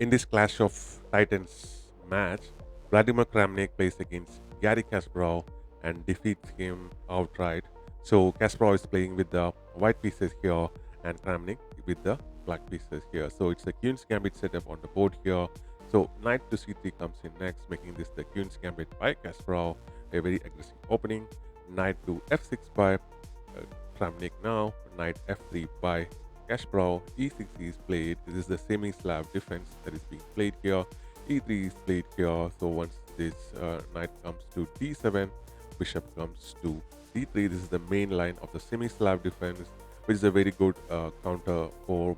In this Clash of Titans match, Vladimir Kramnik plays against Garry Kasparov and defeats him outright. So Kasparov is playing with the white pieces here and Kramnik with the black pieces here. So it's a Queen's Gambit setup on the board here. So knight to c3 comes in next, making this the Queen's Gambit by Kasparov, a very aggressive opening. Knight to f6 by Kramnik now. Knight f3 by Kasparov. e6 is played. This is the semi-slab defense that is being played here. e3 is played here. So once this knight comes to d7, bishop comes to d3. This is the main line of the semi-slab defense, which is a very good counter for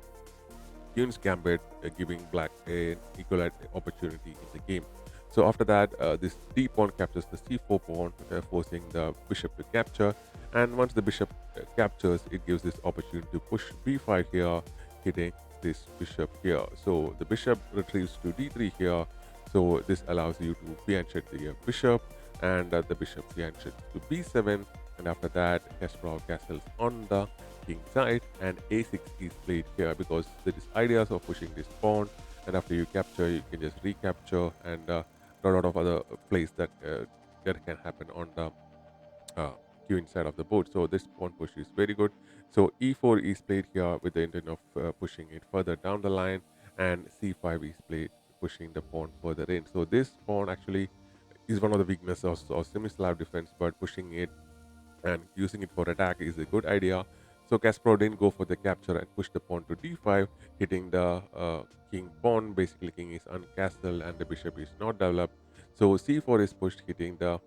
Queen's Gambit, giving black an equal opportunity in the game. So after that, this d pawn captures the c4 pawn, forcing the bishop to capture. And once the bishop captures, it gives this opportunity to push b5 here, hitting this bishop here. So the bishop retrieves to d3 here. So this allows you to fianchet the bishop, and the bishop fianchet to b7. And after that, Kasparov castles on the king side, and a6 is played here because there is ideas of pushing this pawn, and after you capture, you can just recapture, and a lot of other plays that can happen on the uh, queue inside of the board. So this pawn push is very good. So e4 is played here with the intent of pushing it further down the line, and c5 is played, pushing the pawn further in. So this pawn actually is one of the weaknesses of semi-slab defense, but pushing it and using it for attack is a good idea. So Kasparov didn't go for the capture and push the pawn to d5, hitting the king pawn. Basically, king is uncastled and the bishop is not developed. So c4 is pushed, hitting the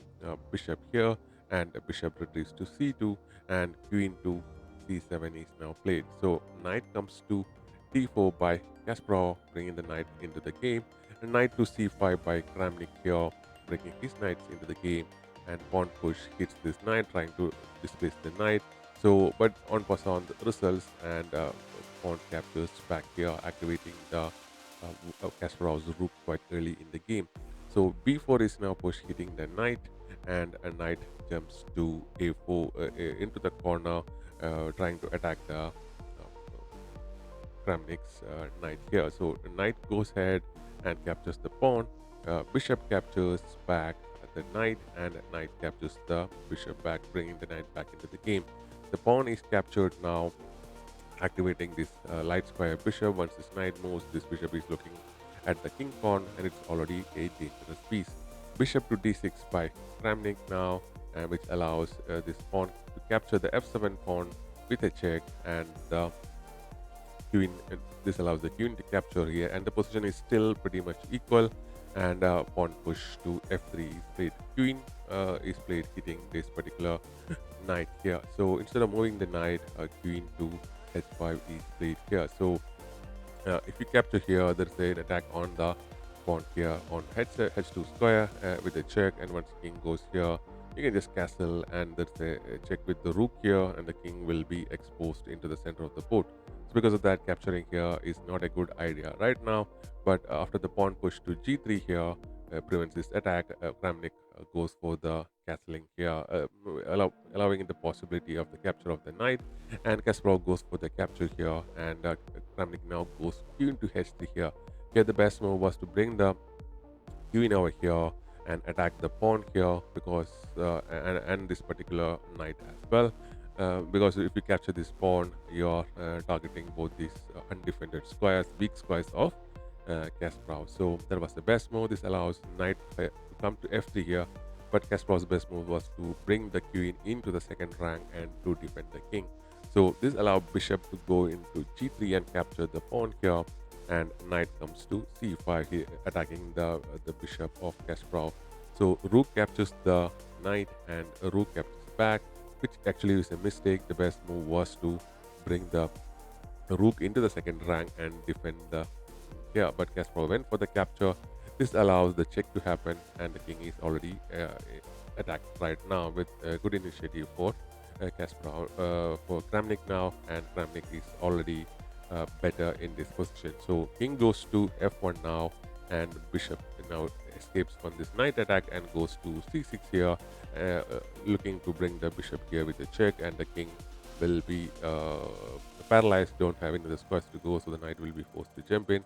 bishop here, and the bishop retrieves to c2, and queen to c7 is now played. So knight comes to d4 by Kasparov, bringing the knight into the game, and knight to c5 by Kramnik here, bringing his knights into the game, and pawn push hits this knight, trying to displace the knight. So, but en passant results, and pawn captures back here, activating the Kasparov's rook quite early in the game. So b4 is now pushed, hitting the knight, and a knight jumps to a4 into the corner, trying to attack the Kramnik's knight here. So the knight goes ahead and captures the pawn. Bishop captures back the knight, and knight captures the bishop back, bringing the knight back into the game. The pawn is captured now, activating this light square bishop. Once this knight moves, this bishop is looking at the king pawn, and it's already a dangerous piece. Bishop to d6 by Kramnik now, which allows this pawn to capture the f7 pawn with a check, and the queen. This allows the queen to capture here, and the position is still pretty much equal. And pawn push to f3 is played. Queen is played, hitting this particular knight here. So instead of moving the knight, queen to h5 is played here. So if you capture here, there's an attack on the pawn here on h2 square with a check, and once king goes here, you can just castle, and there's a check with the rook here, and the king will be exposed into the center of the board. So because of that, capturing here is not a good idea right now. But after the pawn push to g3 here prevents this attack, Kramnik goes for the castling here, allowing the possibility of the capture of the knight, and Kasparov goes for the capture here, and Kramnik now goes queen to h3 here. Here the best move was to bring the queen over here and attack the pawn here, because and this particular knight as well, because if you capture this pawn, you're targeting both these undefended squares, weak squares of Kasparov. So that was the best move. This allows knight to come to f3 here, but Kasparov's best move was to bring the queen into the second rank and to defend the king. So this allowed bishop to go into g3 and capture the pawn here, and knight comes to c5 here, attacking the bishop of Kasparov. So rook captures the knight, and rook captures back, which actually is a mistake. The best move was to bring the rook into the second rank and defend the here, but Kasparov went for the capture. This allows the check to happen, and the king is already attacked right now with a good initiative for Kasparov, for Kramnik now, and Kramnik is already better in this position. So king goes to f1 now, and bishop now escapes from this knight attack and goes to c6 here, looking to bring the bishop here with a check, and the king will be paralyzed, don't have any other squares to go, so the knight will be forced to jump in.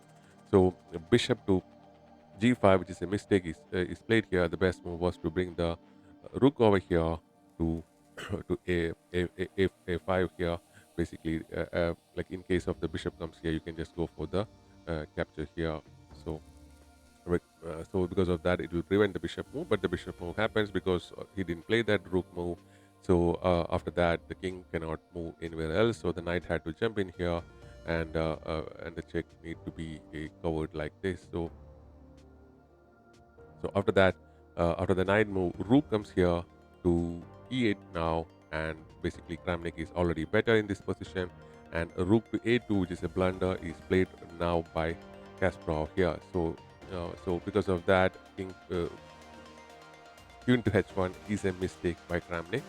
So bishop to g5, which is a mistake, is played here. The best move was to bring the rook over here to to a5 here. Basically, like in case of the bishop comes here, you can just go for the capture here. So so because of that, it will prevent the bishop move, but the bishop move happens because he didn't play that rook move. So after that, the king cannot move anywhere else. So the knight had to jump in here, and the check need to be covered like this. So after that, after the knight move, rook comes here to e8 now, and basically Kramnik is already better in this position. And a rook to a2, which is a blunder, is played now by Kasparov here. So because of that, king queen to h1 is a mistake by Kramnik,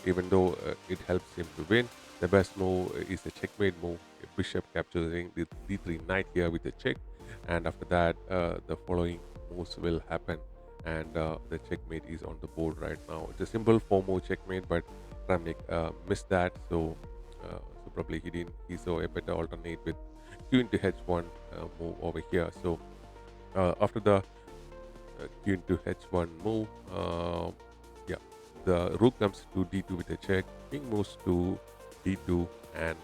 even though it helps him to win. The best move is a checkmate move. Bishop capturing the d3 knight here with a check, and after that, the following moves will happen, and the checkmate is on the board right now. It's a simple 4-move checkmate, but Kramnik missed that, so probably he saw a better alternate with queen to h1 move over here. So after the queen to h1 move. Yeah, the rook comes to d2 with a check. King moves to d2, and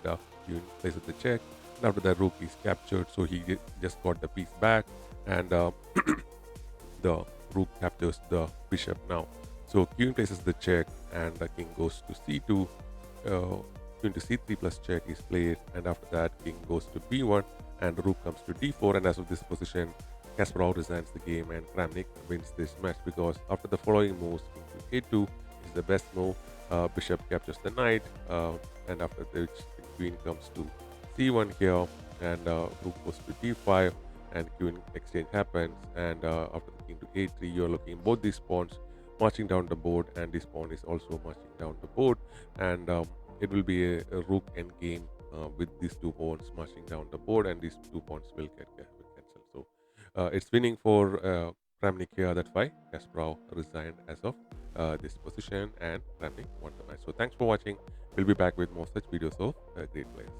queen places the check. And after that, rook is captured, so he just got the piece back, and the rook captures the bishop now. So queen places the check, and the king goes to c2. Queen to c3 plus check is played, and after that, king goes to b1, and the rook comes to d4. And as of this position, Kasparov resigns the game, and Kramnik wins this match because after the following moves, king to a2 is the best move. Bishop captures the knight, and after which the queen comes to c1 here, and rook goes to d5, and queen exchange happens. And after the king to a3, you're looking both these pawns marching down the board, and this pawn is also marching down the board, and it will be a rook end game with these two pawns marching down the board, and these two pawns will get cancelled. So it's winning for Kramnik here. That's why Kasparov resigned as of this position, and Kramnik won the match. So thanks for watching. We'll be back with more such videos of great players.